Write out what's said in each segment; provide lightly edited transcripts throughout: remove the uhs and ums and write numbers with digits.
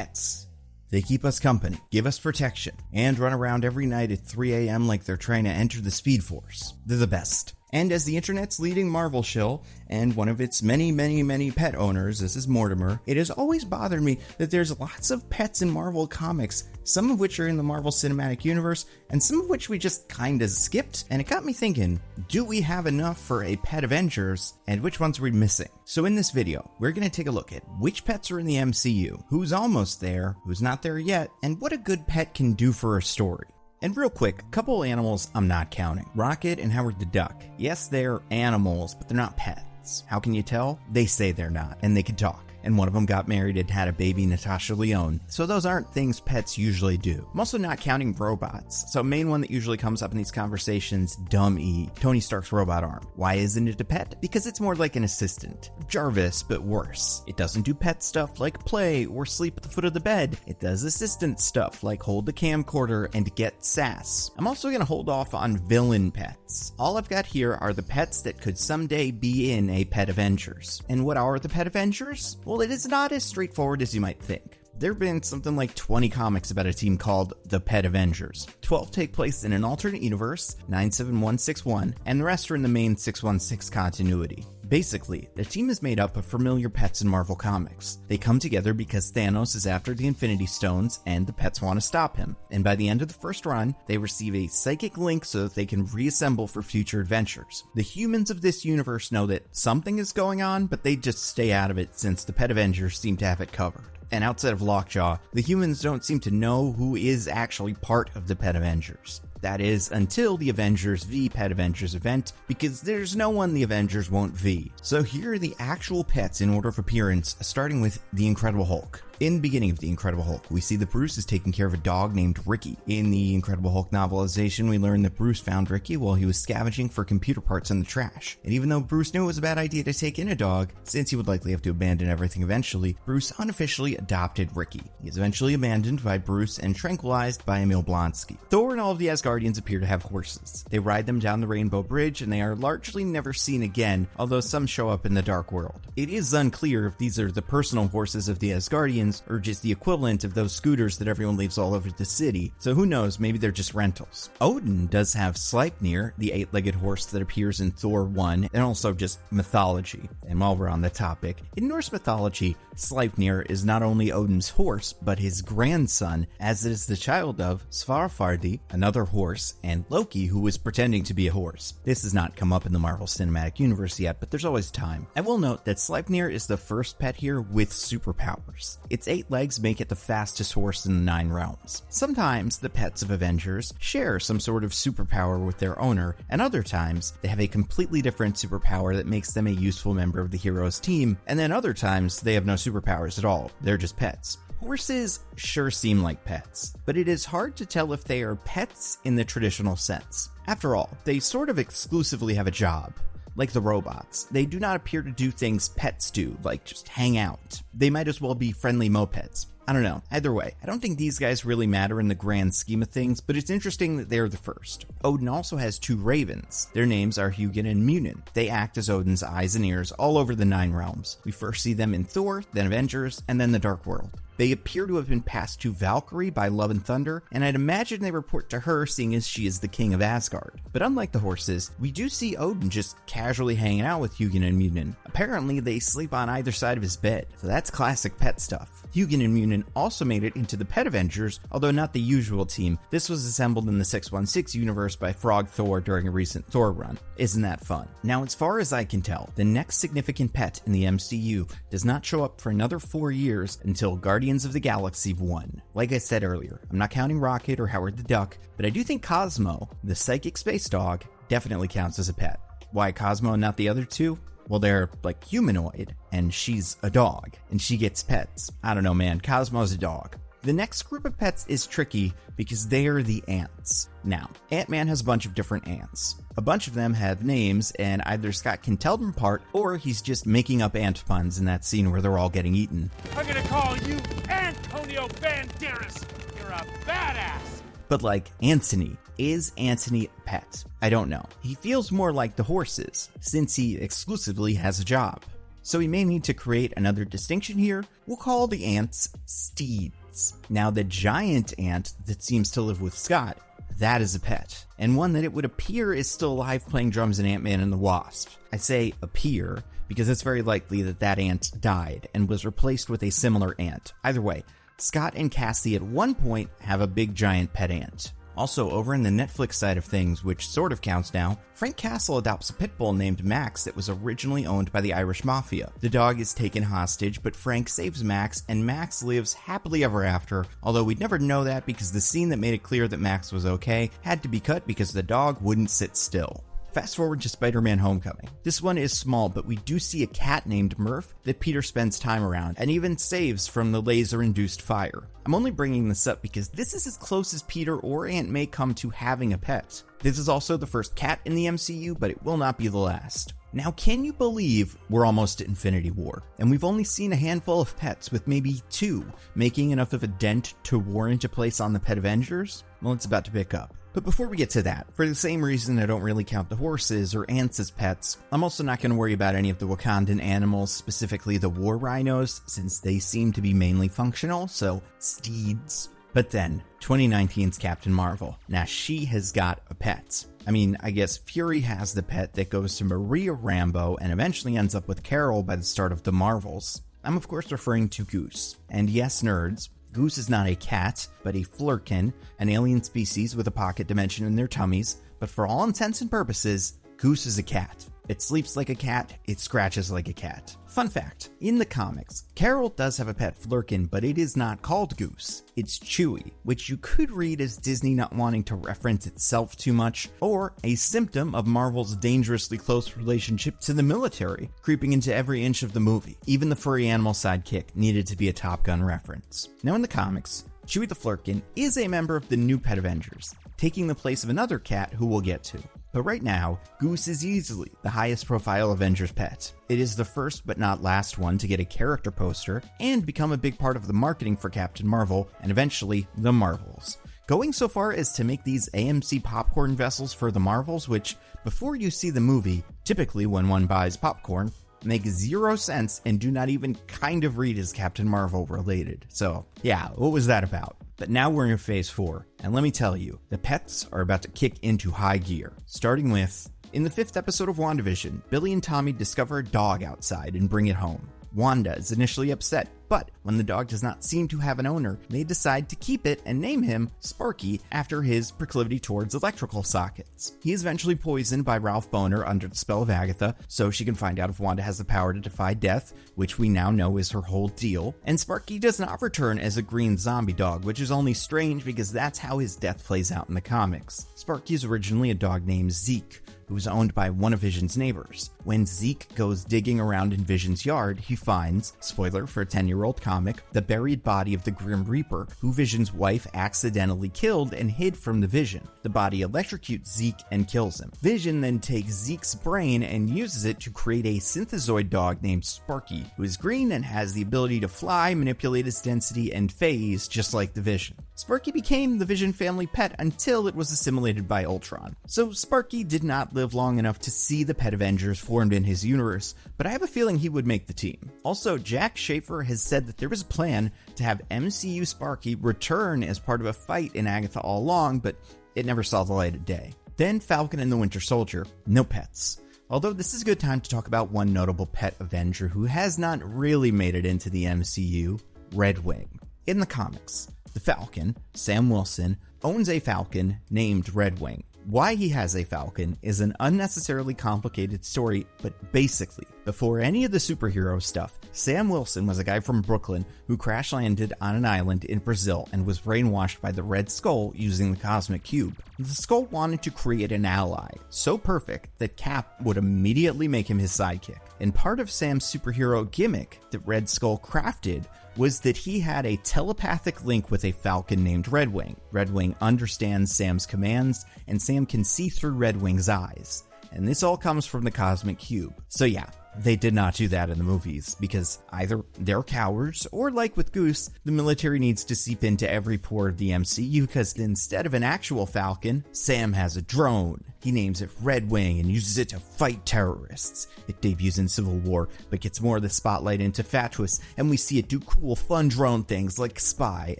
Pets. They keep us company, give us protection, and run around every night at 3 a.m. like they're trying to enter the Speed Force. They're the best. And as the internet's leading Marvel shill, and one of its many pet owners, this is Mortimer, it has always bothered me that there's lots of pets in Marvel comics, some of which are in the Marvel Cinematic Universe, and some of which we just kinda skipped, and it got me thinking, do we have enough for a pet Avengers, and which ones are we missing? So in this video, we're gonna take a look at which pets are in the MCU, who's almost there, who's not there yet, and what a good pet can do for a story. And real quick, a couple animals I'm not counting. Rocket and Howard the Duck. Yes, they're animals, but they're not pets. How can you tell? They say they're not, and they can talk. And one of them got married and had a baby, Natasha Lyonne. So those aren't things pets usually do. I'm also not counting robots. So main one that usually comes up in these conversations, Dumb E, Tony Stark's robot arm. Why isn't it a pet? Because it's more like an assistant. Jarvis, but worse. It doesn't do pet stuff like play or sleep at the foot of the bed. It does assistant stuff like hold the camcorder and get sass. I'm also gonna hold off on villain pets. All I've got here are the pets that could someday be in a Pet Avengers. And what are the Pet Avengers? Well, it is not as straightforward as you might think. There have been something like 20 comics about a team called the Pet Avengers. 12 take place in an alternate universe, 97161, and the rest are in the main 616 continuity. Basically, the team is made up of familiar pets in Marvel Comics. They come together because Thanos is after the Infinity Stones and the pets want to stop him. And by the end of the first run, they receive a psychic link so that they can reassemble for future adventures. The humans of this universe know that something is going on, but they just stay out of it since the Pet Avengers seem to have it covered. And outside of Lockjaw, the humans don't seem to know who is actually part of the Pet Avengers. That is, until the Avengers v Pet Avengers event, because there's no one the Avengers won't v. So here are the actual pets in order of appearance, starting with the Incredible Hulk. In the beginning of The Incredible Hulk, we see that Bruce is taking care of a dog named Ricky. In the Incredible Hulk novelization, we learn that Bruce found Ricky while he was scavenging for computer parts in the trash. And even though Bruce knew it was a bad idea to take in a dog, since he would likely have to abandon everything eventually, Bruce unofficially adopted Ricky. He is eventually abandoned by Bruce and tranquilized by Emil Blonsky. Thor and all of the Asgardians appear to have horses. They ride them down the Rainbow Bridge, and they are largely never seen again, although some show up in the Dark World. It is unclear if these are the personal horses of the Asgardians, or just the equivalent of those scooters that everyone leaves all over the city, so who knows, maybe they're just rentals. Odin does have Sleipnir, the 8-legged horse that appears in Thor 1, and also just mythology. And while we're on the topic, in Norse mythology, Sleipnir is not only Odin's horse, but his grandson, as it is the child of Svarfardi, another horse, and Loki, who was pretending to be a horse. This has not come up in the Marvel Cinematic Universe yet, but there's always time. I will note that Sleipnir is the first pet here with superpowers. Its 8 legs make it the fastest horse in the 9 realms. Sometimes the pets of Avengers share some sort of superpower with their owner, and other times they have a completely different superpower that makes them a useful member of the hero's team, and then other times they have no superpowers at all, they're just pets. Horses sure seem like pets, but it is hard to tell if they are pets in the traditional sense. After all, they sort of exclusively have a job. Like the robots, they do not appear to do things pets do, like just hang out. They might as well be friendly mopeds. I don't know. Either way, I don't think these guys really matter in the grand scheme of things, but it's interesting that they're the first. Odin also has 2 ravens. Their names are Hugin and Munin. They act as Odin's eyes and ears all over the 9 realms. We first see them in Thor, then Avengers, and then the Dark World. They appear to have been passed to Valkyrie by Love and Thunder, and I'd imagine they report to her seeing as she is the king of Asgard. But unlike the horses, we do see Odin just casually hanging out with Hugin and Munin. Apparently they sleep on either side of his bed, so that's classic pet stuff. Hugin and Munin also made it into the Pet Avengers, although not the usual team. This was assembled in the 616 universe by Frog Thor during a recent Thor run. Isn't that fun? Now, as far as I can tell, the next significant pet in the MCU does not show up for another 4 years until Guardians of the Galaxy 1. Like I said earlier, I'm not counting Rocket or Howard the Duck, but I do think Cosmo, the psychic space dog, definitely counts as a pet. Why Cosmo and not the other 2? Well, they're like humanoid, and she's a dog, and she gets pets. I don't know, man. Cosmo's a dog. The next group of pets is tricky because they are the ants. Now, Ant-Man has a bunch of different ants. A bunch of them have names, and either Scott can tell them apart, or he's just making up ant puns in that scene where they're all getting eaten. I'm gonna call you Antonio Banderas. You're a badass. But like Anthony, is Anthony a pet? I don't know. He feels more like the horses, since he exclusively has a job. so we may need to create another distinction here. We'll call the ants steeds. Now, the giant ant that seems to live with Scott, that is a pet, and one that it would appear is still alive playing drums in Ant-Man and the Wasp. I say appear because it's very likely that that ant died and was replaced with a similar ant. Either way, Scott and Cassie at one point have a big giant pet ant. Also, over in the Netflix side of things, which sort of counts now, Frank Castle adopts a pit bull named Max that was originally owned by the Irish Mafia. The dog is taken hostage, but Frank saves Max, and Max lives happily ever after, although we'd never know that because the scene that made it clear that Max was okay had to be cut because the dog wouldn't sit still. Fast forward to Spider-Man Homecoming. This one is small, but we do see a cat named Murph that Peter spends time around and even saves from the laser-induced fire. I'm only bringing this up because this is as close as Peter or Aunt May come to having a pet. This is also the first cat in the MCU, but it will not be the last. Now, can you believe we're almost at Infinity War, and we've only seen a handful of pets, with maybe 2 making enough of a dent to warrant a place on the Pet Avengers? Well, it's about to pick up. But before we get to that, for the same reason I don't really count the horses or ants as pets, I'm also not going to worry about any of the Wakandan animals, specifically the war rhinos, since they seem to be mainly functional, so steeds. But then, 2019's Captain Marvel. Now she has got a pet. I mean, I guess Fury has the pet that goes to Maria Rambeau and eventually ends up with Carol by the start of the Marvels. I'm of course referring to Goose. And yes, nerds, Goose is not a cat, but a Flerken, an alien species with a pocket dimension in their tummies, but for all intents and purposes, Goose is a cat. It sleeps like a cat, it scratches like a cat. Fun fact, in the comics, Carol does have a pet Flerken, but it is not called Goose. It's Chewie, which you could read as Disney not wanting to reference itself too much, or a symptom of Marvel's dangerously close relationship to the military, creeping into every inch of the movie. Even the furry animal sidekick needed to be a Top Gun reference. Now in the comics, Chewie the Flerken is a member of the new Pet Avengers, taking the place of another cat who we'll get to. But right now, Goose is easily the highest profile Avengers pet. It is the first but not last one to get a character poster and become a big part of the marketing for Captain Marvel and eventually the Marvels. Going so far as to make these AMC popcorn vessels for the Marvels, which, before you see the movie, typically when one buys popcorn, make 0 sense and do not even kind of read as Captain Marvel related. So yeah, what was that about? But now we're in phase 4, and let me tell you, the pets are about to kick into high gear, starting with, in the 5th episode of WandaVision, Billy and Tommy discover a dog outside and bring it home. Wanda is initially upset, but when the dog does not seem to have an owner, they decide to keep it and name him Sparky after his proclivity towards electrical sockets. He is eventually poisoned by Ralph Boner under the spell of Agatha, so she can find out if Wanda has the power to defy death, which we now know is her whole deal. And Sparky does not return as a green zombie dog, which is only strange because that's how his death plays out in the comics. Sparky is originally a dog named Zeke, who was owned by one of Vision's neighbors. When Zeke goes digging around in Vision's yard, he finds, spoiler for a 10-year-old comic, the buried body of the Grim Reaper, who Vision's wife accidentally killed and hid from the Vision. The body electrocutes Zeke and kills him. Vision then takes Zeke's brain and uses it to create a synthezoid dog named Sparky, who is green and has the ability to fly, manipulate its density, and phase just like the Vision. Sparky became the Vision family pet until it was assimilated by Ultron. So Sparky did not live long enough to see the Pet Avengers formed in his universe, but I have a feeling he would make the team. Also, Jack Schaefer has said that there was a plan to have MCU Sparky return as part of a fight in Agatha all along, but it never saw the light of day. Then Falcon and the Winter Soldier, no pets. Although this is a good time to talk about one notable pet Avenger who has not really made it into the MCU, Red Wing. In the comics, the Falcon, Sam Wilson, owns a Falcon named Red Wing. Why he has a Falcon is an unnecessarily complicated story, but basically, before any of the superhero stuff, Sam Wilson was a guy from Brooklyn who crash landed on an island in Brazil and was brainwashed by the Red Skull using the Cosmic Cube. The Skull wanted to create an ally, so perfect that Cap would immediately make him his sidekick. And part of Sam's superhero gimmick that Red Skull crafted was that he had a telepathic link with a Falcon named Red Wing. Red Wing understands Sam's commands, and Sam can see through Red Wing's eyes. And this all comes from the Cosmic Cube. So yeah, they did not do that in the movies, because either they're cowards, or like with Goose, the military needs to seep into every pore of the MCU, because instead of an actual Falcon, Sam has a drone. He names it Red Wing and uses it to fight terrorists. It debuts in Civil War, but gets more of the spotlight into Fatuous, and we see it do cool, fun drone things like spy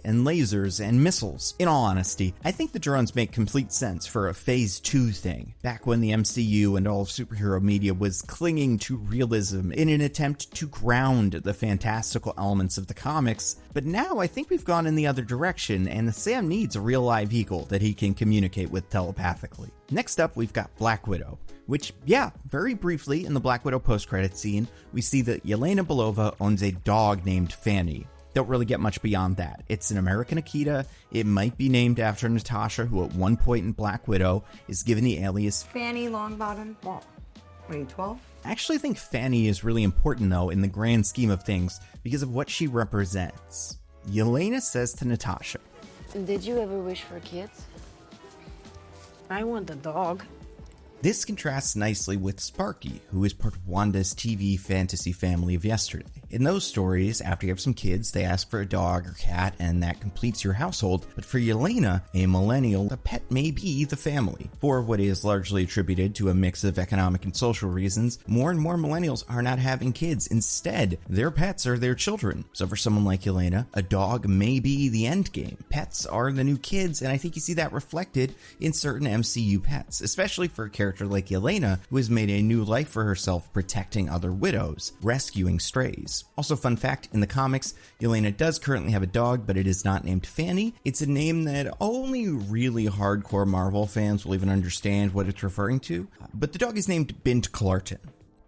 and lasers and missiles. In all honesty, I think the drones make complete sense for a Phase 2 thing, back when the MCU and all of superhero media was clinging to realism in an attempt to ground the fantastical elements of the comics. But now I think we've gone in the other direction, and Sam needs a real live eagle that he can communicate with telepathically. Next up, we've got Black Widow, which, very briefly in the Black Widow post-credit scene, we see that Yelena Belova owns a dog named Fanny. Don't really get much beyond that. It's an American Akita. It might be named after Natasha, who at one point in Black Widow is given the alias Fanny Longbottom. What are you, 12? I actually think Fanny is really important, though, in the grand scheme of things because of what she represents. Yelena says to Natasha, "Did you ever wish for kids?" I want a dog. This contrasts nicely with Sparky, who is part of Wanda's TV fantasy family of yesterday. In those stories, after you have some kids, they ask for a dog or cat, and that completes your household. But for Yelena, a millennial, the pet may be the family. For what is largely attributed to a mix of economic and social reasons, more and more millennials are not having kids. Instead, their pets are their children. So for someone like Yelena, a dog may be the end game. Pets are the new kids, and I think you see that reflected in certain MCU pets, especially for a character like Yelena, who has made a new life for herself protecting other widows, rescuing strays. Also, fun fact, in the comics, Yelena does currently have a dog, but it is not named Fanny. It's a name that only really hardcore Marvel fans will even understand what it's referring to, but the dog is named Bint Clarton.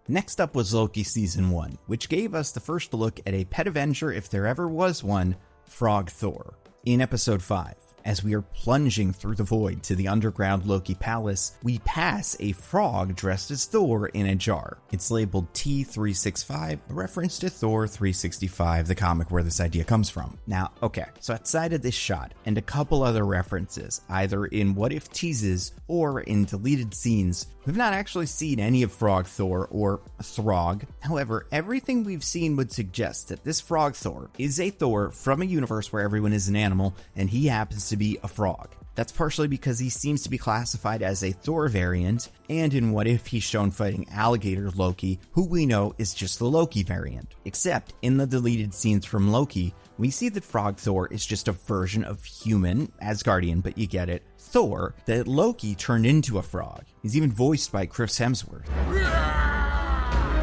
Next up was Loki Season 1, which gave us the first look at a pet Avenger, if there ever was one, Frog Thor. In Episode 5, as we are plunging through the void to the underground Loki palace, we pass a frog dressed as Thor in a jar. It's labeled T365, a reference to Thor 365, the comic where this idea comes from. Now, okay, so outside of this shot and a couple other references, either in What If teases or in deleted scenes, we've not actually seen any of Frog Thor or Throg. However, everything we've seen would suggest that this Frog Thor is a Thor from a universe where everyone is an animal and he happens to be a frog. That's partially because he seems to be classified as a Thor variant, and in What If he's shown fighting alligator Loki, who we know is just the Loki variant. Except in the deleted scenes from Loki, we see that Frog Thor is just a version of human, Asgardian, but you get it, Thor, that Loki turned into a frog. He's even voiced by Chris Hemsworth.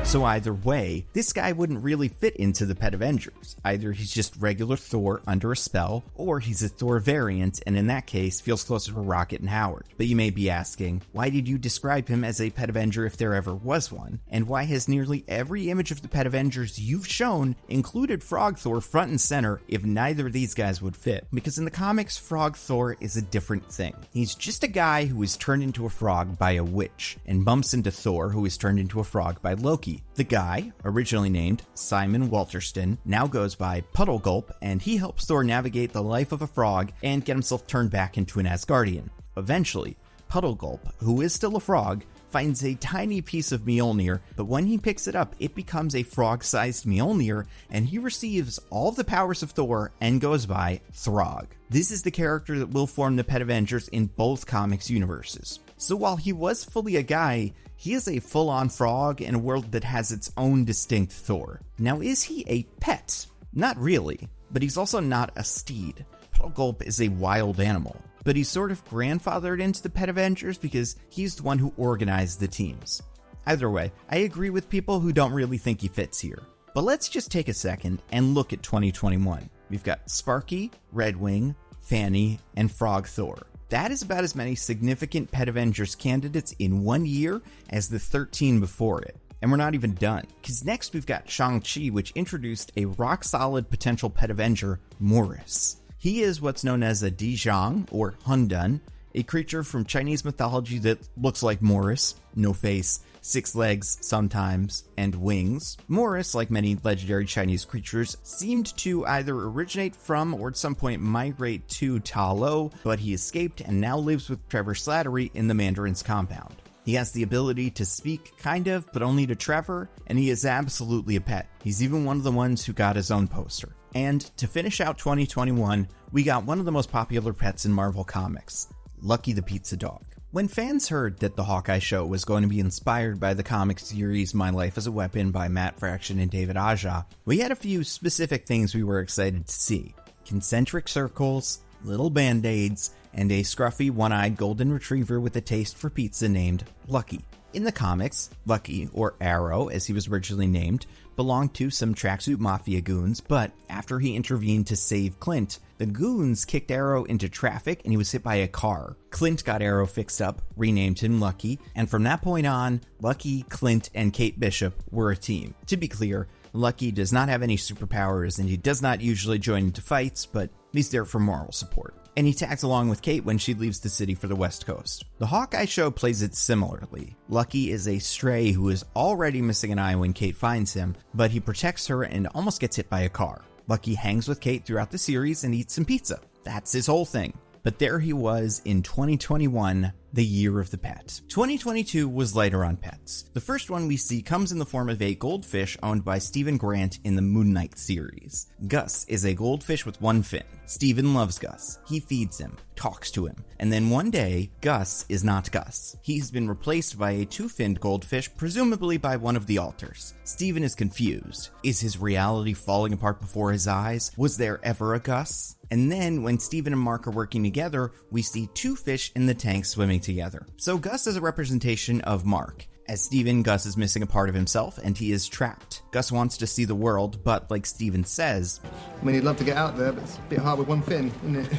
So either way, this guy wouldn't really fit into the pet Avengers. Either he's just regular Thor under a spell, or he's a Thor variant, and in that case feels closer to Rocket and Howard. But you may be asking, why did you describe him as a pet Avenger if there ever was one? And why has nearly every image of the pet Avengers you've shown included Frog Thor front and center if neither of these guys would fit? Because in the comics, Frog Thor is a different thing. He's just a guy who is turned into a frog by a witch, and bumps into Thor, who is turned into a frog by Loki. The guy, originally named Simon Walterston, now goes by Puddle Gulp, and he helps Thor navigate the life of a frog and get himself turned back into an Asgardian. Eventually, Puddle Gulp, who is still a frog, finds a tiny piece of Mjolnir, but when he picks it up, it becomes a frog-sized Mjolnir, and he receives all the powers of Thor and goes by Throg. This is the character that will form the Pet Avengers in both comics universes. So while he was fully a guy, he is a full-on frog in a world that has its own distinct Thor. Now, is he a pet? Not really, but he's also not a steed. Puddle Gulp is a wild animal, but he's sort of grandfathered into the Pet Avengers because he's the one who organized the teams. Either way, I agree with people who don't really think he fits here. But let's just take a second and look at 2021. We've got Sparky, Redwing, Fanny, and Frog Thor. That is about as many significant Pet Avengers candidates in 1 year as the 13 before it. And we're not even done, because next we've got Shang-Chi, which introduced a rock-solid potential Pet Avenger, Morris. He is what's known as a Dizhang, or Hundun, a creature from Chinese mythology that looks like Morris, no face, 6 legs sometimes, and wings. Morris, like many legendary Chinese creatures, seemed to either originate from or at some point migrate to Ta Lo, but he escaped and now lives with Trevor Slattery in the Mandarin's compound. He has the ability to speak, kind of, but only to Trevor, and he is absolutely a pet. He's even one of the ones who got his own poster. And to finish out 2021, we got one of the most popular pets in Marvel Comics, Lucky the Pizza Dog. When fans heard that the Hawkeye show was going to be inspired by the comic series My Life as a Weapon by Matt Fraction and David Aja, we had a few specific things we were excited to see. Concentric circles, little band-aids, and a scruffy one-eyed golden retriever with a taste for pizza named Lucky. In the comics, Lucky, or Arrow as he was originally named, belonged to some tracksuit mafia goons, but after he intervened to save Clint, the goons kicked Arrow into traffic and he was hit by a car. Clint got Arrow fixed up, renamed him Lucky, and from that point on, Lucky, Clint, and Kate Bishop were a team. To be clear, Lucky does not have any superpowers and he does not usually join into fights, but he's there for moral support. And he tags along with Kate when she leaves the city for the West Coast. The Hawkeye show plays it similarly. Lucky is a stray who is already missing an eye when Kate finds him, but he protects her and almost gets hit by a car. Lucky hangs with Kate throughout the series and eats some pizza. That's his whole thing. But there he was in 2021, the year of the pet. 2022 was lighter on pets. The first one we see comes in the form of a goldfish owned by Stephen Grant in the Moon Knight series. Gus is a goldfish with one fin. Stephen loves Gus. He feeds him, talks to him, and then one day, Gus is not Gus. He's been replaced by a two-finned goldfish, presumably by one of the alters. Stephen is confused. Is his reality falling apart before his eyes? Was there ever a Gus? And then, when Stephen and Mark are working together, we see two fish in the tank swimming together. So Gus is a representation of Mark. As Stephen, Gus is missing a part of himself and he is trapped. Gus wants to see the world, but like Stephen says, I mean, he'd love to get out there, but it's a bit hard with one fin, isn't it?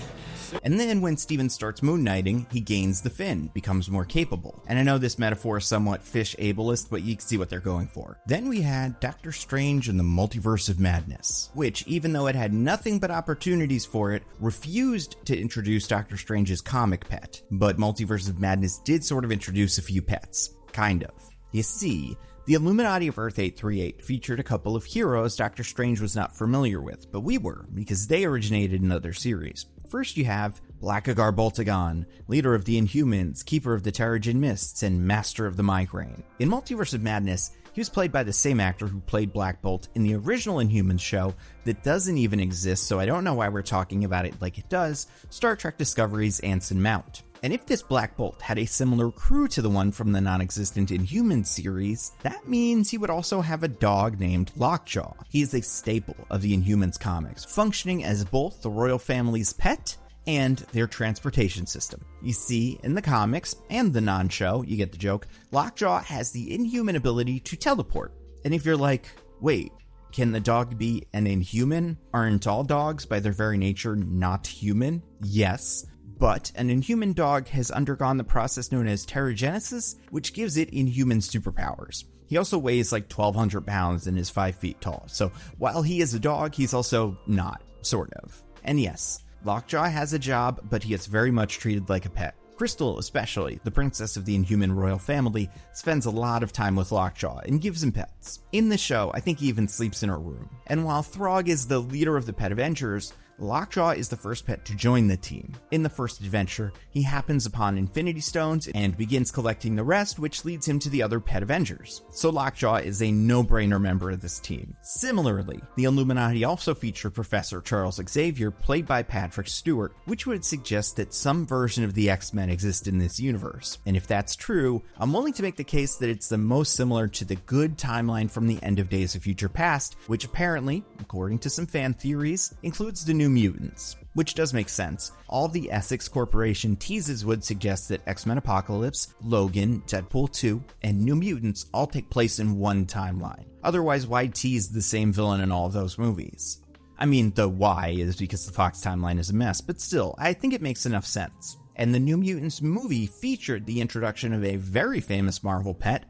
And then when Stephen starts moon-knighting, he gains the fin, becomes more capable. And I know this metaphor is somewhat fish ableist, but you can see what they're going for. Then we had Doctor Strange and the Multiverse of Madness, which, even though it had nothing but opportunities for it, refused to introduce Doctor Strange's comic pet. But Multiverse of Madness did sort of introduce a few pets. Kind of. You see, the Illuminati of Earth 838 featured a couple of heroes Doctor Strange was not familiar with, but we were, because they originated in other series. First you have Blackagar Boltagon, leader of the Inhumans, keeper of the Terrigen Mists, and master of the migraine. In Multiverse of Madness, he was played by the same actor who played Black Bolt in the original Inhumans show that doesn't even exist, so I don't know why we're talking about it like it does, Star Trek Discovery's Anson Mount. And if this Black Bolt had a similar crew to the one from the non-existent Inhumans series, that means he would also have a dog named Lockjaw. He is a staple of the Inhumans comics, functioning as both the royal family's pet and their transportation system. You see, in the comics, and the non-show, you get the joke, Lockjaw has the inhuman ability to teleport. And if you're like, wait, can the dog be an inhuman? Aren't all dogs, by their very nature, not human? Yes. But an inhuman dog has undergone the process known as terrigenesis, which gives it inhuman superpowers. He also weighs like 1,200 pounds and is 5 feet tall, so while he is a dog, he's also not, sort of. And yes, Lockjaw has a job, but he is very much treated like a pet. Crystal, especially, the princess of the Inhuman royal family, spends a lot of time with Lockjaw and gives him pets. In the show, I think he even sleeps in her room. And while Throgs is the leader of the Pet Avengers, Lockjaw is the first pet to join the team. In the first adventure, he happens upon Infinity Stones and begins collecting the rest, which leads him to the other Pet Avengers. So Lockjaw is a no-brainer member of this team. Similarly, the Illuminati also feature Professor Charles Xavier, played by Patrick Stewart, which would suggest that some version of the X-Men exists in this universe. And if that's true, I'm willing to make the case that it's the most similar to the good timeline from the end of Days of Future Past, which apparently, according to some fan theories, includes the New Mutants. Which does make sense. All the Essex Corporation teases would suggest that X-Men Apocalypse, Logan, Deadpool 2, and New Mutants all take place in one timeline. Otherwise, why tease the same villain in all of those movies? I mean, the why is because the Fox timeline is a mess, but still, I think it makes enough sense. And the New Mutants movie featured the introduction of a very famous Marvel pet,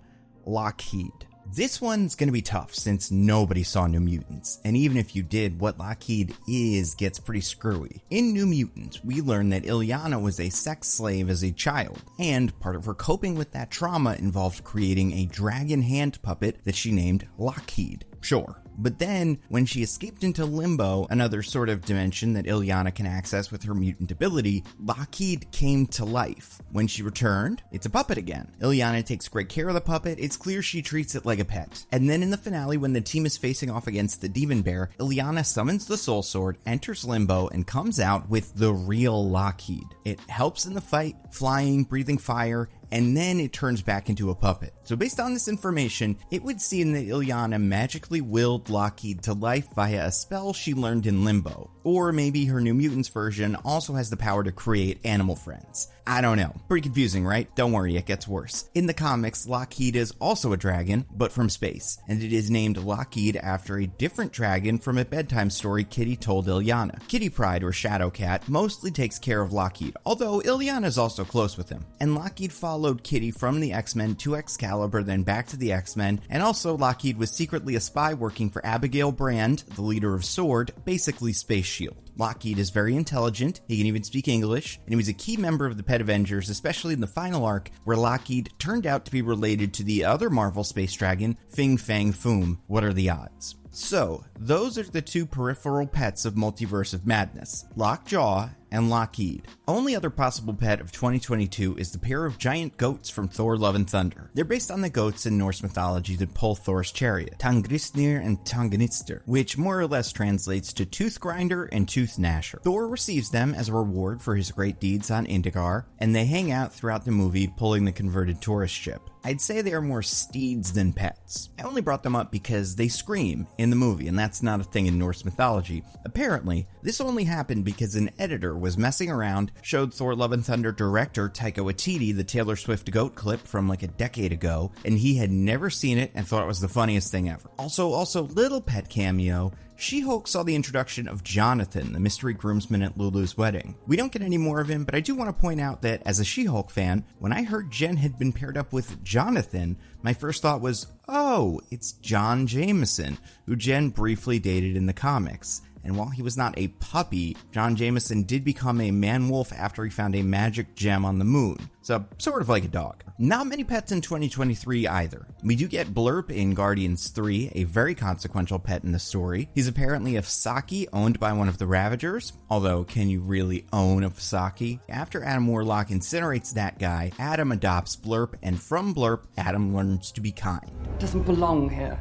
Lockheed. This one's gonna be tough since nobody saw New Mutants, and even if you did, what Lockheed is gets pretty screwy. In New Mutants, we learn that Illyana was a sex slave as a child, and part of her coping with that trauma involved creating a dragon hand puppet that she named Lockheed. Sure, But then, when she escaped into Limbo, another sort of dimension that Illyana can access with her mutant ability, Lockheed came to life. When she returned, it's a puppet again. Illyana takes great care of the puppet. It's clear she treats it like a pet. And then in the finale, when the team is facing off against the Demon Bear, Illyana summons the Soul Sword, enters Limbo, and comes out with the real Lockheed. It helps in the fight, flying, breathing fire, and then it turns back into a puppet. So based on this information, it would seem that Illyana magically willed Lockheed to life via a spell she learned in Limbo. Or maybe her New Mutants version also has the power to create animal friends. I don't know. Pretty confusing, right? Don't worry, it gets worse. In the comics, Lockheed is also a dragon, but from space, and it is named Lockheed after a different dragon from a bedtime story Kitty told Illyana. Kitty Pryde, or Shadowcat, mostly takes care of Lockheed, although Illyana is also close with him. And Lockheed followed Kitty from the X-Men to Excalibur, then back to the X-Men, and also Lockheed was secretly a spy working for Abigail Brand, the leader of SWORD, basically Space Shield. Lockheed is very intelligent, he can even speak English, and he was a key member of the Pet Avengers, especially in the final arc, where Lockheed turned out to be related to the other Marvel space dragon, Fin Fang Foom. What are the odds? So, those are the two peripheral pets of Multiverse of Madness, Lockjaw and Lockheed. Only other possible pet of 2022 is the pair of giant goats from Thor Love and Thunder. They're based on the goats in Norse mythology that pull Thor's chariot, Tangrisnir and Tangnitster, which more or less translates to Tooth Grinder and Tooth Gnasher. Thor receives them as a reward for his great deeds on Indigar, and they hang out throughout the movie pulling the converted tourist ship. I'd say they are more steeds than pets. I only brought them up because they scream in the movie, and that's not a thing in Norse mythology. Apparently, this only happened because an editor was messing around, showed Thor Love and Thunder director Taika Waititi the Taylor Swift goat clip from like a decade ago, and he had never seen it and thought it was the funniest thing ever. Also, little pet cameo, She-Hulk saw the introduction of Jonathan, the mystery groomsman at Lulu's wedding. We don't get any more of him, but I do want to point out that as a She-Hulk fan, when I heard Jen had been paired up with Jonathan, my first thought was, oh, it's John Jameson, who Jen briefly dated in the comics. And while he was not a puppy, John Jameson did become a man-wolf after he found a magic gem on the moon. So, sort of like a dog. Not many pets in 2023 either. We do get Blurp in Guardians 3, a very consequential pet in the story. He's apparently a Fasaki owned by one of the Ravagers, although can you really own a Fasaki? After Adam Warlock incinerates that guy, Adam adopts Blurp, and from Blurp, Adam learns to be kind. Doesn't belong here.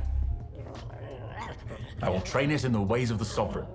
I will train it in the ways of the Sovereign.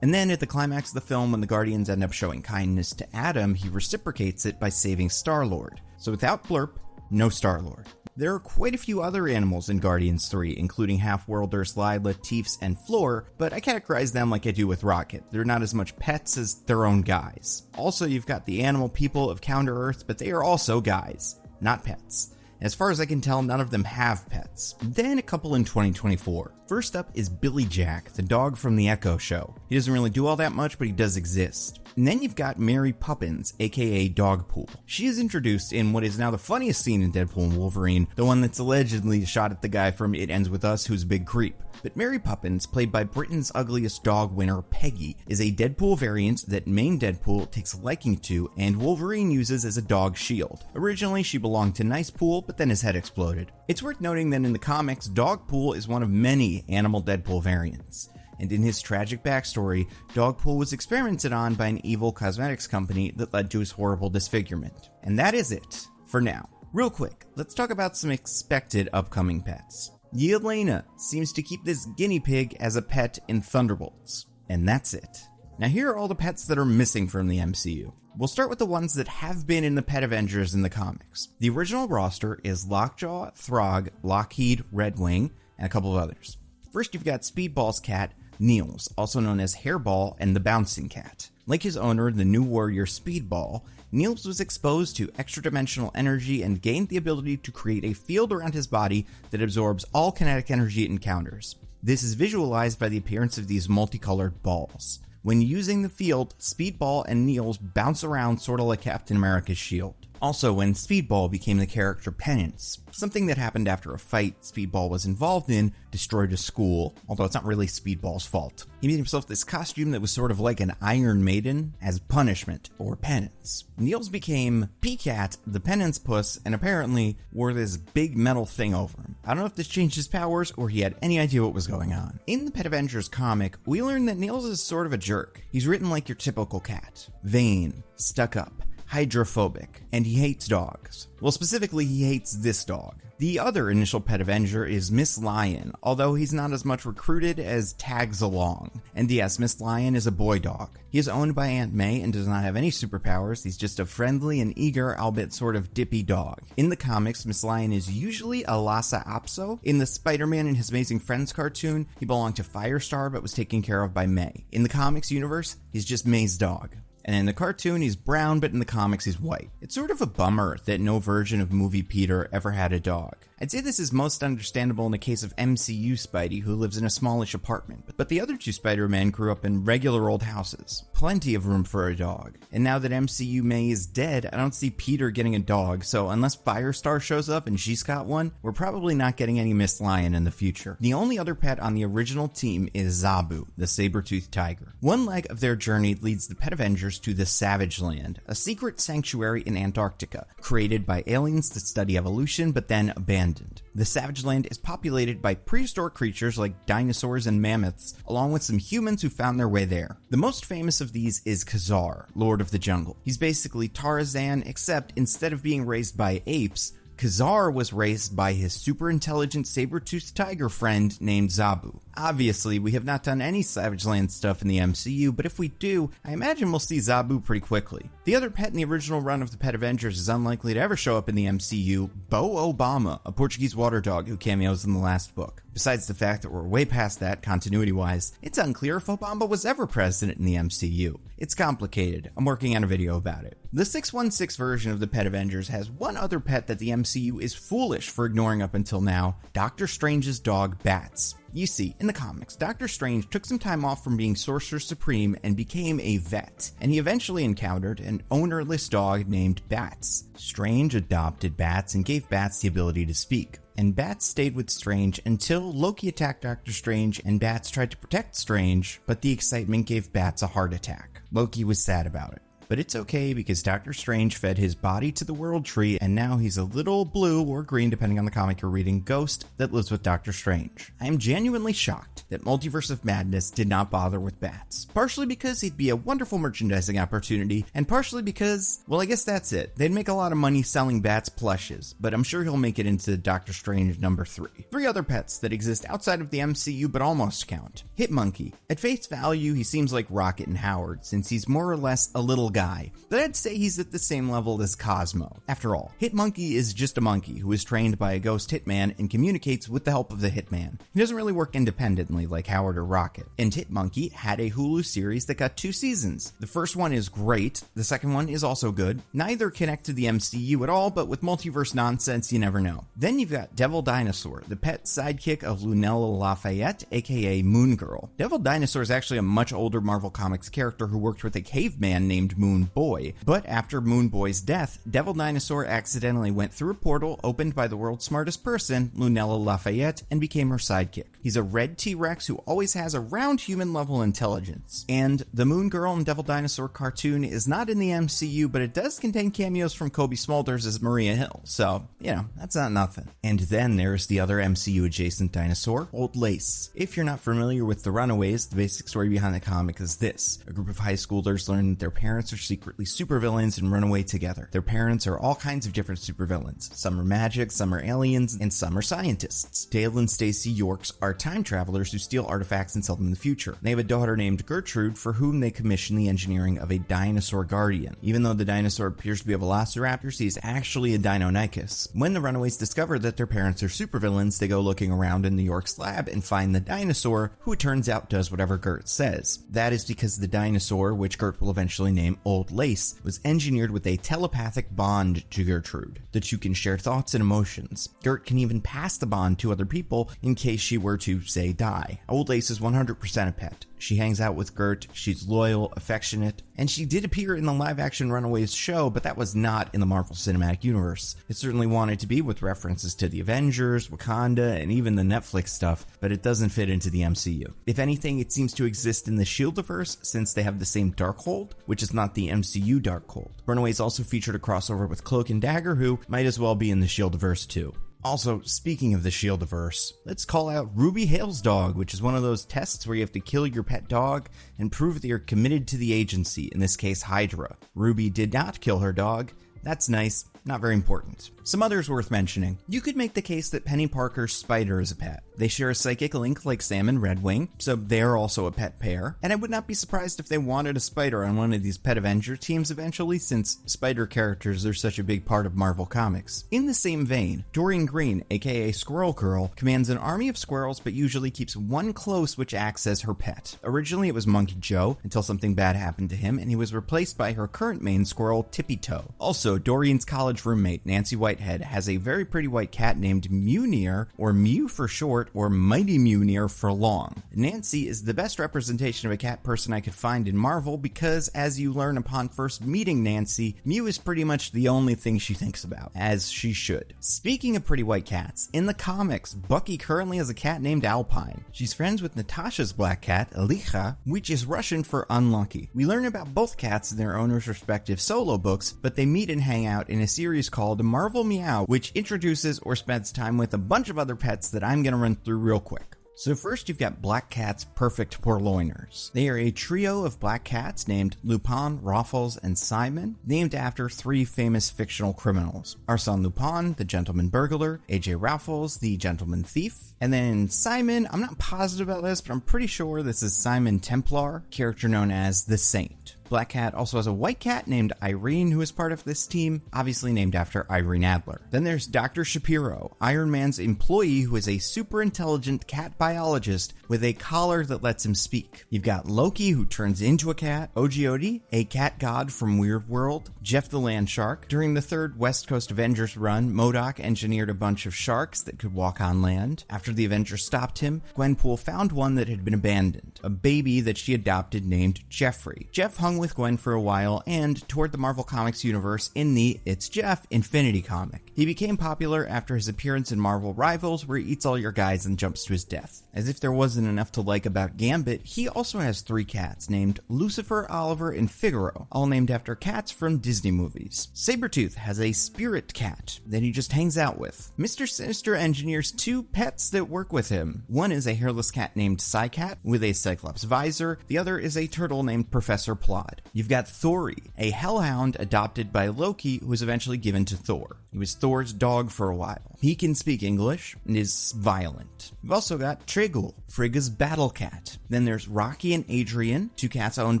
And then at the climax of the film, when the Guardians end up showing kindness to Adam, he reciprocates it by saving Star-Lord. So without Blurp, no Star-Lord. There are quite a few other animals in Guardians 3, including Half-Worlders Lila, Teefs, and Floor, but I categorize them like I do with Rocket. They're not as much pets as their own guys. Also, you've got the animal people of Counter-Earth, but they are also guys, not pets. As far as I can tell, none of them have pets. Then a couple in 2024. First up is Billy Jack, the dog from the Echo Show. He doesn't really do all that much, but he does exist. And then you've got Mary Poppins, aka Dogpool. She is introduced in what is now the funniest scene in Deadpool and Wolverine, the one that's allegedly shot at the guy from It Ends With Us who's a big creep. But Mary Poppins, played by Britain's Ugliest Dog winner Peggy, is a Deadpool variant that main Deadpool takes a liking to and Wolverine uses as a dog shield. Originally, she belonged to Nicepool, but then his head exploded. It's worth noting that in the comics, Dogpool is one of many animal Deadpool variants. And in his tragic backstory, Dogpool was experimented on by an evil cosmetics company that led to his horrible disfigurement. And that is it, for now. Real quick, let's talk about some expected upcoming pets. Yelena seems to keep this guinea pig as a pet in Thunderbolts. And that's it. Now here are all the pets that are missing from the MCU. We'll start with the ones that have been in the Pet Avengers in the comics. The original roster is Lockjaw, Throg, Lockheed, Redwing, and a couple of others. First you've got Speedball's cat, Niels, also known as Hairball and the Bouncing Cat. Like his owner, the new warrior Speedball, Niels was exposed to extra-dimensional energy and gained the ability to create a field around his body that absorbs all kinetic energy it encounters. This is visualized by the appearance of these multicolored balls. When using the field, Speedball and Niels bounce around sort of like Captain America's shield. Also, when Speedball became the character Penance, something that happened after a fight Speedball was involved in destroyed a school, although it's not really Speedball's fault. He made himself this costume that was sort of like an Iron Maiden as punishment or penance. Niels became P-Cat, the penance puss, and apparently wore this big metal thing over him. I don't know if this changed his powers or he had any idea what was going on. In the Pet Avengers comic, we learn that Niels is sort of a jerk. He's written like your typical cat. Vain, stuck up, hydrophobic, and he hates dogs. Well, specifically, he hates this dog. The other initial Pet Avenger is Miss Lion, although he's not as much recruited as tags along. And yes, Miss Lion is a boy dog. He is owned by Aunt May and does not have any superpowers. He's just a friendly and eager, albeit sort of dippy dog. In the comics, Miss Lion is usually a Lhasa Apso. In the Spider-Man and His Amazing Friends cartoon, he belonged to Firestar but was taken care of by May. In the comics universe, he's just May's dog. And in the cartoon, he's brown, but in the comics, he's white. It's sort of a bummer that no version of Movie Peter ever had a dog. I'd say this is most understandable in the case of MCU Spidey, who lives in a smallish apartment, but the other two Spider-Men grew up in regular old houses. Plenty of room for a dog. And now that MCU May is dead, I don't see Peter getting a dog, so unless Firestar shows up and she's got one, we're probably not getting any Miss Lion in the future. The only other pet on the original team is Zabu, the saber-toothed tiger. One leg of their journey leads the Pet Avengers to the Savage Land, a secret sanctuary in Antarctica, created by aliens to study evolution but then abandoned. The Savage Land is populated by prehistoric creatures like dinosaurs and mammoths, along with some humans who found their way there. The most famous of these is Khazar, Lord of the Jungle. He's basically Tarzan, except instead of being raised by apes, Khazar was raised by his super intelligent saber-toothed tiger friend named Zabu. Obviously, we have not done any Savage Land stuff in the MCU, but if we do, I imagine we'll see Zabu pretty quickly. The other pet in the original run of the Pet Avengers is unlikely to ever show up in the MCU, Bo Obama, a Portuguese water dog who cameos in the last book. Besides the fact that we're way past that, continuity-wise, it's unclear if Obama was ever president in the MCU. It's complicated. I'm working on a video about it. The 616 version of the Pet Avengers has one other pet that the MCU is foolish for ignoring up until now, Doctor Strange's dog, Bats. You see, in the comics, Doctor Strange took some time off from being Sorcerer Supreme and became a vet, and he eventually encountered an ownerless dog named Bats. Strange adopted Bats and gave Bats the ability to speak. And Bats stayed with Strange until Loki attacked Doctor Strange and Bats tried to protect Strange, but the excitement gave Bats a heart attack. Loki was sad about it. But it's okay because Doctor Strange fed his body to the World Tree and now he's a little blue or green depending on the comic you're reading ghost that lives with Doctor Strange. I am genuinely shocked that Multiverse of Madness did not bother with Bats. Partially because he'd be a wonderful merchandising opportunity and partially because, well, I guess that's it. They'd make a lot of money selling Bats plushes, but I'm sure he'll make it into Doctor Strange number 3. 3 other pets that exist outside of the MCU but almost count. Hitmonkey. At face value, he seems like Rocket and Howard since he's more or less a little guy, but I'd say he's at the same level as Cosmo. After all, Hitmonkey is just a monkey who is trained by a ghost hitman and communicates with the help of the hitman. He doesn't really work independently like Howard or Rocket. And Hitmonkey had a Hulu series that got 2 seasons. The first one is great, the second one is also good. Neither connect to the MCU at all, but with multiverse nonsense, you never know. Then you've got Devil Dinosaur, the pet sidekick of Lunella Lafayette, aka Moon Girl. Devil Dinosaur is actually a much older Marvel Comics character who worked with a caveman named Moon Boy, but after Moon Boy's death, Devil Dinosaur accidentally went through a portal opened by the world's smartest person, Lunella Lafayette, and became her sidekick. He's a red T-Rex who always has around human level intelligence. And the Moon Girl and Devil Dinosaur cartoon is not in the MCU, but it does contain cameos from Kobe Smulders as Maria Hill, so, you know, that's not nothing. And then there's the other MCU adjacent dinosaur, Old Lace. If you're not familiar with The Runaways, the basic story behind the comic is this. A group of high schoolers learn that their parents are secretly supervillains and run away together. Their parents are all kinds of different supervillains. Some are magic, some are aliens, and some are scientists. Dale and Stacy Yorks are time travelers who steal artifacts and sell them in the future. They have a daughter named Gertrude for whom they commission the engineering of a dinosaur guardian. Even though the dinosaur appears to be a velociraptor, he's actually a Deinonychus. When the Runaways discover that their parents are supervillains, they go looking around in the Yorks lab and find the dinosaur, who it turns out does whatever Gert says. That is because the dinosaur, which Gert will eventually name Old Lace, was engineered with a telepathic bond to Gertrude. The two can share thoughts and emotions. Gert can even pass the bond to other people in case she were to, say, die. Old Lace is 100% a pet. She hangs out with Gert, she's loyal, affectionate, and she did appear in the live-action Runaways show, but that was not in the Marvel Cinematic Universe. It certainly wanted to be with references to the Avengers, Wakanda, and even the Netflix stuff, but it doesn't fit into the MCU. If anything, it seems to exist in the Shieldiverse since they have the same Darkhold, which is not the MCU Darkhold. Runaways also featured a crossover with Cloak and Dagger, who might as well be in the Shieldiverse too. Also, speaking of the Shieldiverse, let's call out Ruby Hale's dog, which is one of those tests where you have to kill your pet dog and prove that you're committed to the agency, in this case Hydra. Ruby did not kill her dog. That's nice, not very important. Some others worth mentioning. You could make the case that Penny Parker's spider is a pet. They share a psychic link like Sam and Redwing, so they're also a pet pair, and I would not be surprised if they wanted a spider on one of these Pet Avenger teams eventually, since spider characters are such a big part of Marvel Comics. In the same vein, Doreen Green, aka Squirrel Girl, commands an army of squirrels but usually keeps one close which acts as her pet. Originally it was Monkey Joe, until something bad happened to him, and he was replaced by her current main squirrel, Tippy Toe. Also, Doreen's college roommate, Nancy Whitehead, has a very pretty white cat named Mjolnir, or Mew for short, or Mighty Mjolnir for long. Nancy is the best representation of a cat person I could find in Marvel because, as you learn upon first meeting Nancy, Mew is pretty much the only thing she thinks about, as she should. Speaking of pretty white cats, in the comics, Bucky currently has a cat named Alpine. She's friends with Natasha's black cat, Licha, which is Russian for unlucky. We learn about both cats in their owners' respective solo books, but they meet and hang out in a series called Marvel Meow, which introduces or spends time with a bunch of other pets that I'm going to run through real quick. So first you've got Black Cat's Perfect Purloiners. They are a trio of black cats named Lupin, Raffles, and Simon, named after three famous fictional criminals. Arsène Lupin, the gentleman burglar, AJ Raffles, the gentleman thief, and then Simon, I'm not positive about this, but I'm pretty sure this is Simon Templar, character known as the Saint. Black Cat also has a white cat named Irene who is part of this team, obviously named after Irene Adler. Then there's Dr. Shapiro, Iron Man's employee who is a super intelligent cat biologist with a collar that lets him speak. You've got Loki who turns into a cat, Ojiodi, a cat god from Weird World, Jeff the Land Shark. During the third West Coast Avengers run, MODOK engineered a bunch of sharks that could walk on land. After the Avengers stopped him, Gwenpool found one that had been abandoned, a baby that she adopted named Jeffrey. Jeff hung with Gwen for a while and toured the Marvel Comics universe in the It's Jeff Infinity comic. He became popular after his appearance in Marvel Rivals, where he eats all your guys and jumps to his death. As if there wasn't enough to like about Gambit, he also has three cats named Lucifer, Oliver, and Figaro, all named after cats from Disney movies. Sabretooth has a spirit cat that he just hangs out with. Mr. Sinister engineers two pets that work with him. One is a hairless cat named Psycat with a Cyclops visor. The other is a turtle named Professor Plod. You've got Thori, a hellhound adopted by Loki who was eventually given to Thor. He was Thor's dog for a while. He can speak English and is violent. You've also got Tregul, Frigga's battle cat. Then there's Rocky and Adrian, two cats owned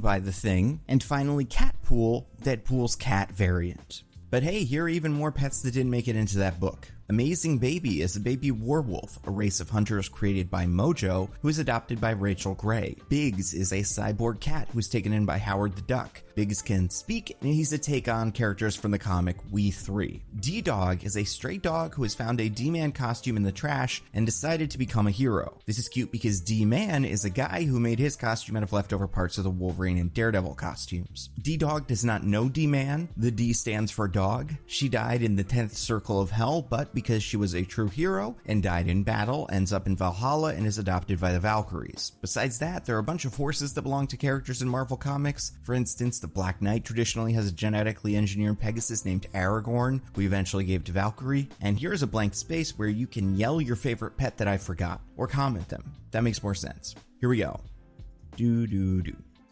by the Thing. And finally Catpool, Deadpool's cat variant. But hey, here are even more pets that didn't make it into that book. Amazing Baby is a baby werewolf, a race of hunters created by Mojo, who is adopted by Rachel Gray. Biggs is a cyborg cat who was taken in by Howard the Duck. Biggs can speak, and he's a take on characters from the comic We 3. D-Dog is a stray dog who has found a D-Man costume in the trash and decided to become a hero. This is cute because D-Man is a guy who made his costume out of leftover parts of the Wolverine and Daredevil costumes. D-Dog does not know D-Man. The D stands for dog. She died in the 10th Circle of Hell, but because she was a true hero and died in battle, ends up in Valhalla and is adopted by the Valkyries. Besides that, there are a bunch of horses that belong to characters in Marvel Comics. For instance, the Black Knight traditionally has a genetically engineered Pegasus named Aragorn, who he eventually gave to Valkyrie. And here's a blank space where you can yell your favorite pet that I forgot, or comment them. That makes more sense. Here we go. Do.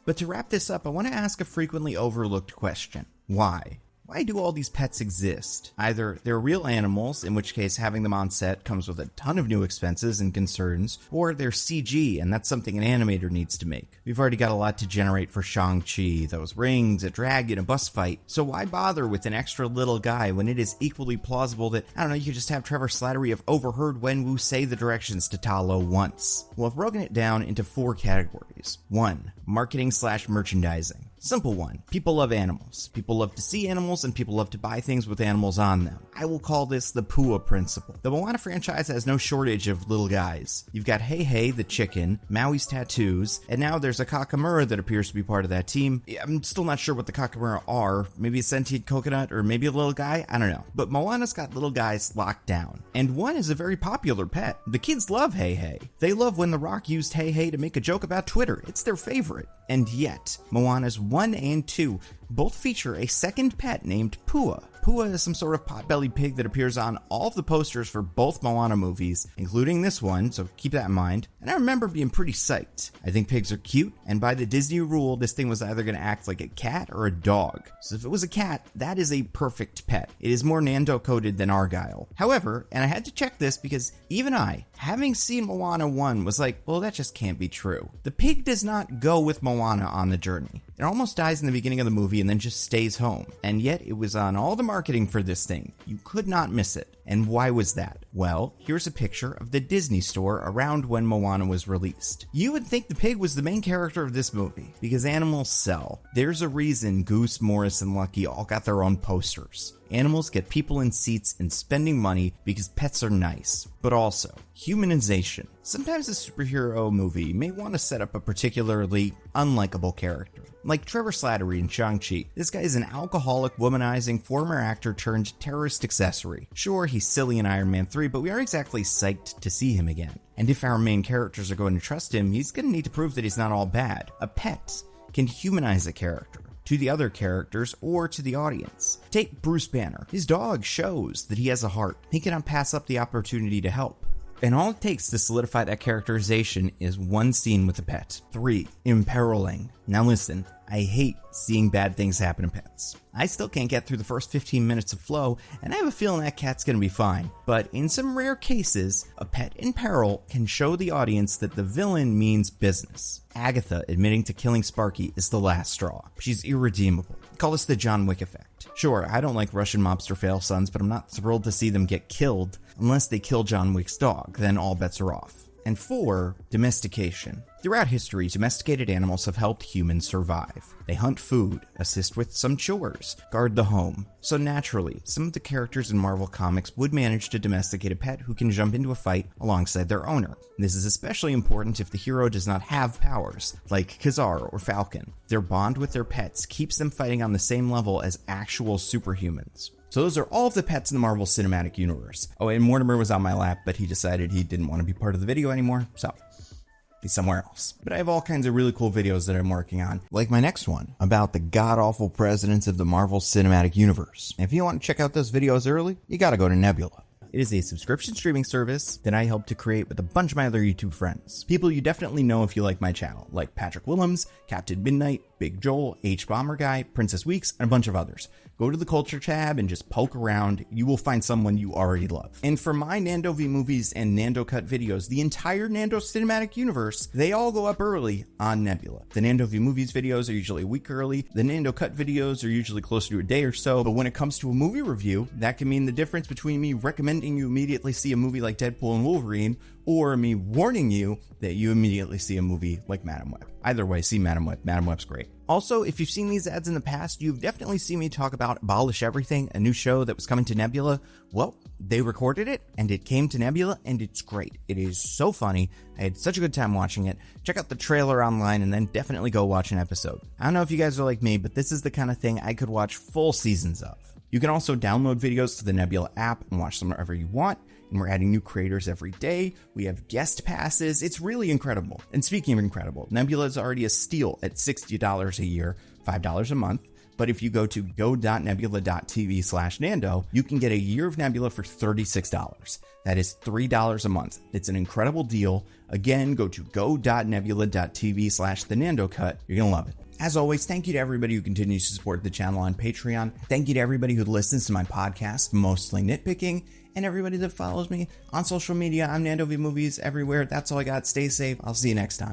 But to wrap this up, I want to ask a frequently overlooked question. Why? Why do all these pets exist? Either they're real animals, in which case having them on set comes with a ton of new expenses and concerns, or they're CG, and that's something an animator needs to make. We've already got a lot to generate for Shang-Chi, those rings, a dragon, a bus fight, so why bother with an extra little guy when it is equally plausible that, I don't know, you could just have Trevor Slattery have overheard Wenwu say the directions to Ta Lo once? Well, I've broken it down into 4 categories. 1. Marketing/merchandising. Simple one. People love animals. People love to see animals, and people love to buy things with animals on them. I will call this the Pua principle. The Moana franchise has no shortage of little guys. You've got Hey Hey the chicken, Maui's tattoos, and now there's a Kakamura that appears to be part of that team. I'm still not sure what the Kakamura are. Maybe a sentient coconut, or maybe a little guy? I don't know. But Moana's got little guys locked down. And one is a very popular pet. The kids love Hey Hey. They love when The Rock used Hey Hey to make a joke about Twitter. It's their favorite. And yet, Moana's 1 and 2 both feature a second pet named Pua. Pua is some sort of pot-bellied pig that appears on all of the posters for both Moana movies, including this one, so keep that in mind. And I remember being pretty psyched. I think pigs are cute, and by the Disney rule, this thing was either going to act like a cat or a dog. So if it was a cat, that is a perfect pet. It is more Nando-coded than Argyle. However, and I had to check this because even I, having seen Moana 1, was like, well, that just can't be true. The pig does not go with Moana on the journey. It almost dies in the beginning of the movie and then just stays home. And yet it was on all the marketing for this thing. You could not miss it. And why was that? Well, here's a picture of the Disney store around when Moana was released. You would think the pig was the main character of this movie, because animals sell. There's a reason Goose, Morris, and Lucky all got their own posters. Animals get people in seats and spending money because pets are nice. But also, humanization. Sometimes a superhero movie may want to set up a particularly unlikable character. Like Trevor Slattery in Shang-Chi. This guy is an alcoholic, womanizing former actor turned terrorist accessory. Sure, he's silly in Iron Man 3, but we aren't exactly psyched to see him again. And if our main characters are going to trust him, he's going to need to prove that he's not all bad. A pet can humanize a character to the other characters or to the audience. Take Bruce Banner. His dog shows that he has a heart. He cannot pass up the opportunity to help. And all it takes to solidify that characterization is one scene with a pet. 3. Imperiling. Now listen, I hate seeing bad things happen to pets. I still can't get through the first 15 minutes of flow, and I have a feeling that cat's gonna be fine. But in some rare cases, a pet in peril can show the audience that the villain means business. Agatha admitting to killing Sparky is the last straw. She's irredeemable. Call this the John Wick effect. Sure, I don't like Russian mobster fail sons, but I'm not thrilled to see them get killed unless they kill John Wick's dog, then all bets are off. And 4, domestication. Throughout history, domesticated animals have helped humans survive. They hunt food, assist with some chores, guard the home. So naturally, some of the characters in Marvel Comics would manage to domesticate a pet who can jump into a fight alongside their owner. This is especially important if the hero does not have powers, like Kazar or Falcon. Their bond with their pets keeps them fighting on the same level as actual superhumans. So those are all of the pets in the Marvel Cinematic Universe. Oh, and Mortimer was on my lap, but he decided he didn't want to be part of the video anymore, so he's somewhere else. But I have all kinds of really cool videos that I'm working on, like my next one about the god-awful presidents of the Marvel Cinematic Universe. And if you want to check out those videos early, you gotta go to Nebula. It is a subscription streaming service that I helped to create with a bunch of my other YouTube friends. People you definitely know if you like my channel, like Patrick Willems, Captain Midnight, Big Joel, H-Bomber Guy, Princess Weeks, and a bunch of others. Go to the culture tab and just poke around. You will find someone you already love. And for my Nando V Movies and Nando Cut videos, the entire Nando Cinematic Universe, they all go up early on Nebula. The Nando V Movies videos are usually a week early. The Nando Cut videos are usually closer to a day or so. But when it comes to a movie review, that can mean the difference between me recommending you immediately see a movie like Deadpool and Wolverine, or me warning you that you immediately see a movie like Madam Web. Either way, see Madam Web. Madam Web's great. Also, if you've seen these ads in the past, you've definitely seen me talk about Abolish Everything, a new show that was coming to Nebula. Well, they recorded it, and it came to Nebula, and it's great. It is so funny. I had such a good time watching it. Check out the trailer online, and then definitely go watch an episode. I don't know if you guys are like me, but this is the kind of thing I could watch full seasons of. You can also download videos to the Nebula app and watch them wherever you want. And we're adding new creators every day. We have guest passes. It's really incredible. And speaking of incredible, Nebula is already a steal at $60 a year, $5 a month. But if you go to go.nebula.tv/Nando, you can get a year of Nebula for $36. That is $3 a month. It's an incredible deal. Again, go to go.nebula.tv/The Nando Cut. You're going to love it. As always, thank you to everybody who continues to support the channel on Patreon. Thank you to everybody who listens to my podcast, Mostly Nitpicking, and everybody that follows me on social media. I'm Nando V Movies everywhere. That's all I got. Stay safe. I'll see you next time.